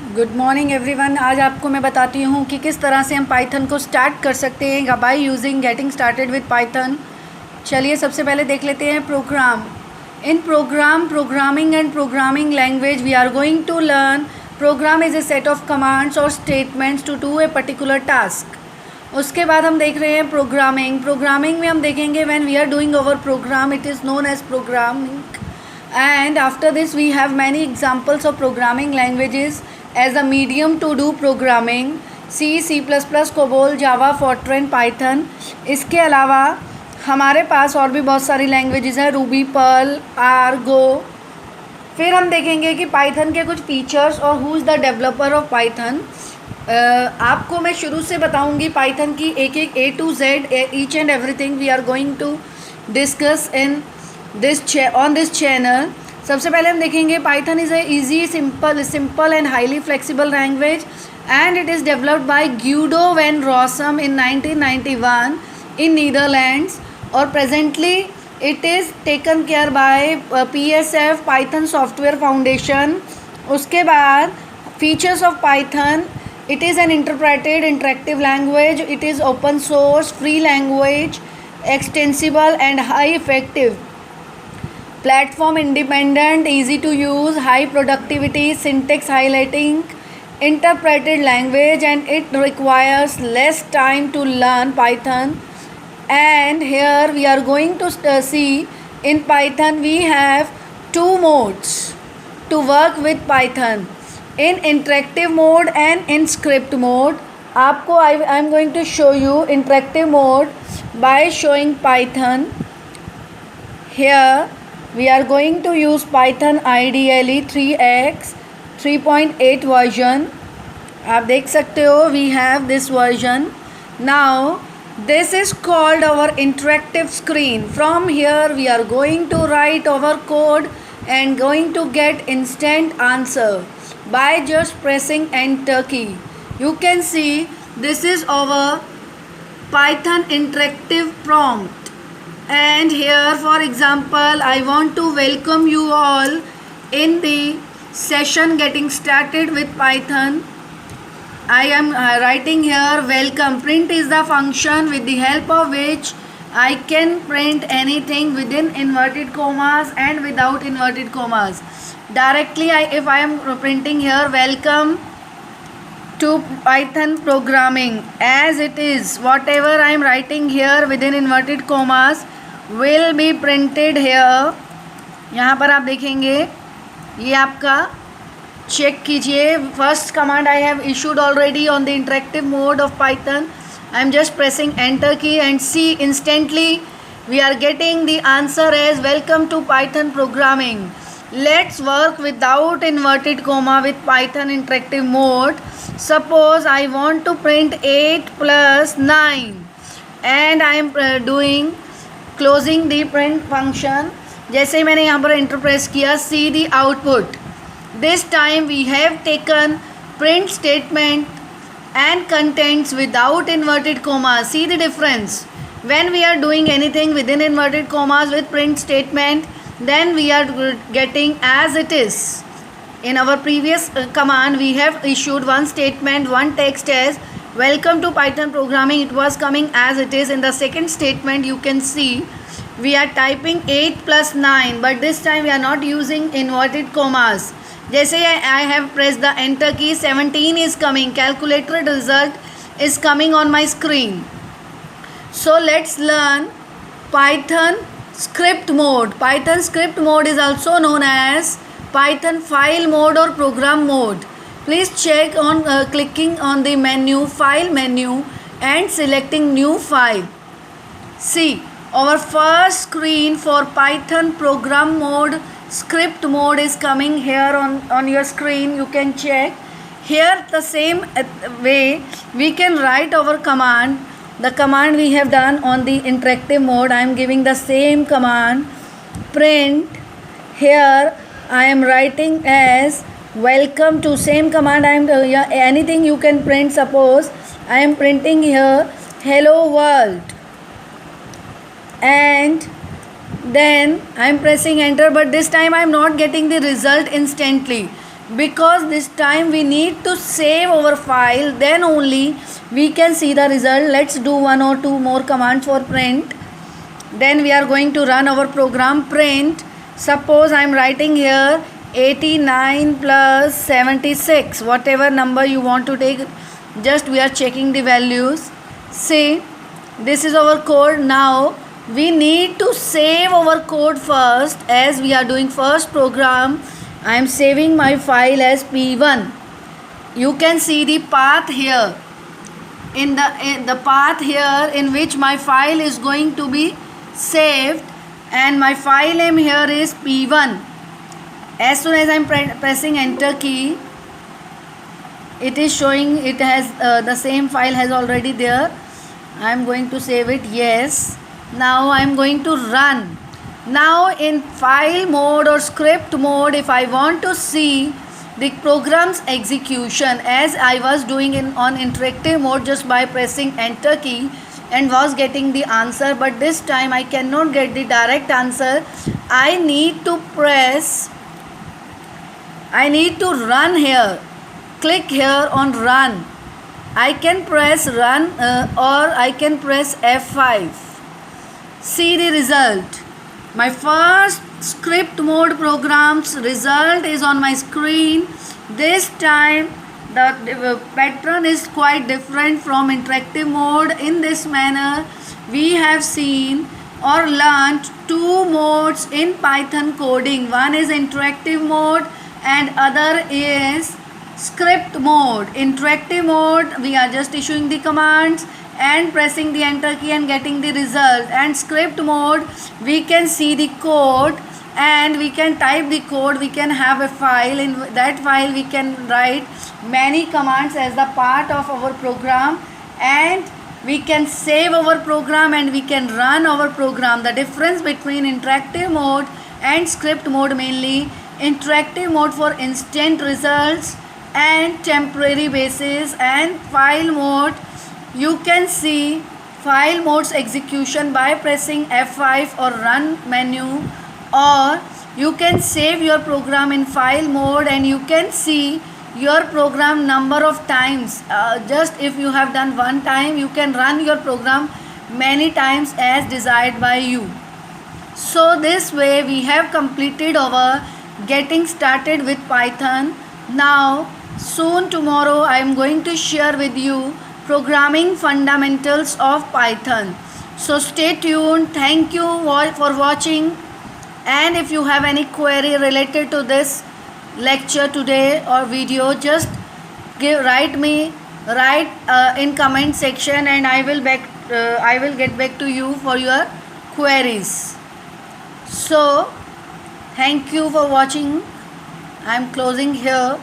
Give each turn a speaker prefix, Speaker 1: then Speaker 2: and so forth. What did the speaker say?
Speaker 1: Good morning everyone. आज आपको मैं बताती हूँ कि किस तरह से हम पाइथन को स्टार्ट कर सकते हैं by using getting started with Python. चलिए सबसे पहले देख लेते हैं program. In programming and programming language we are going to learn program is a set of commands और statements to do a particular task. उसके बाद हम देख रहे हैं प्रोग्रामिंग में हम देखेंगे when we are doing our program it is known as programming, and after this we have many examples of programming languages as a medium to do programming: C++, COBOL, Java, Fortran, Python। इसके अलावा हमारे पास और भी बहुत सारी languages हैं, Ruby, Perl, are, गो। फिर हम देखेंगे कि पाइथन के कुछ फीचर्स और who is the developer of Python. आपको मैं शुरू से बताऊंगी पाइथन की एक एक A to Z, each and everything we are going to discuss in on this channel। सबसे पहले हम देखेंगे Python is a easy, simple and highly flexible language and it is developed by Guido van Rossum in 1991 in Netherlands, और presently it is taken care by PSF, Python software foundation. उसके बाद features of Python: it is an interactive language, it is open source, free language, extensible and high effective, platform independent, easy to use, high productivity, syntax highlighting, interpreted language, and it requires less time to learn Python. And here we are going to see in Python we have two modes to work with Python, in interactive mode and in script mode। आपको I am going to show you interactive mode by showing Python। Here we are going to use Python IDLE 3x 3.8 version। आप देख सकते हो we have this version। Now this is called our interactive screen। From here we are going to write our code and going to get instant answer by just pressing enter key। You can see this is our Python interactive prompt, and here for example I want to welcome you all in the session getting started with Python। I am writing here welcome. Print is the function with the help of which I can print anything within inverted commas and without inverted commas directly। If I am printing here welcome to Python programming as it is, whatever I am writing here within inverted commas will be printed here। यहाँ पर आप देखेंगे, ये आपका check कीजिए। First command I have issued already on the interactive mode of Python। I am just pressing enter key and see instantly we are getting the answer as welcome to Python programming। Let's work without inverted comma with Python interactive mode। Suppose I want to print 8 plus 9 and I am doing closing the print function। जैसे ही मैंने यहाँ पर enter press किया, see the output। This time we have taken print statement and contents without inverted commas। See the difference? When we are doing anything within inverted commas with print statement, then we are getting as it is। In our previous command we have issued one statement, one text as welcome to Python programming, it was coming as it is। In the second statement you can see we are typing 8 plus 9, but this time we are not using inverted commas। जैसे I have pressed the enter key, 17 is coming, calculated result is coming on my screen। So let's learn Python script mode। Python script mode is also known as Python file mode or program mode। Please check on clicking on the menu, file menu, and selecting new file। See, our first screen for Python program mode script mode is coming here on your screen। You can check here the same way we can write our command, the command we have done on the interactive mode। I am giving the same command, print। Here I am writing as welcome to, same command I am anything you can print। Suppose I am printing here hello world, and then I am pressing enter, but this time I am not getting the result instantly because this time we need to save our file, then only we can see the result. Let's do one or two more commands for print. Then we are going to run our program. Print, suppose I am writing here 89 plus 76, whatever number you want to take, just we are checking the values. See, this is our code. Now we need to save our code first, as we are doing first program. I am saving my file as P1. You can see the path here. In the path here in which my file is going to be saved, and my file name here is P1. As soon as I am pressing enter key, it is showing it has the same file has already there. I am going to save it. Yes. Now I am going to run. Now in file mode or script mode, if I want to see the program's execution, as I was doing on interactive mode just by pressing enter key and was getting the answer, but this time I cannot get the direct answer. I need to run here. Click here on run. I can press run or I can press F5. See the result. My first script mode program's result is on my screen. This time the pattern is quite different from interactive mode. In this manner, we have seen or learnt two modes in Python coding. One is interactive mode and other is script mode. Interactive mode, we are just issuing the commands and pressing the enter key and getting the result. And script mode, we can see the code and we can type the code. We can have a file. In that file we can write many commands as the part of our program, and we can save our program and we can run our program. The difference between interactive mode and script mode, mainly interactive mode for instant results and temporary basis, and file mode, you can see file mode's execution by pressing F5 or run menu, or you can save your program in file mode and you can see your program number of times. Just if you have done one time, you can run your program many times as desired by you. So this way we have completed our getting started with Python. Now soon tomorrow I am going to share with you programming fundamentals of Python. So stay tuned. Thank you for watching, and if you have any query related to this lecture today or video, just write in comment section and I will get back to you for your queries. So thank you for watching. I am closing here.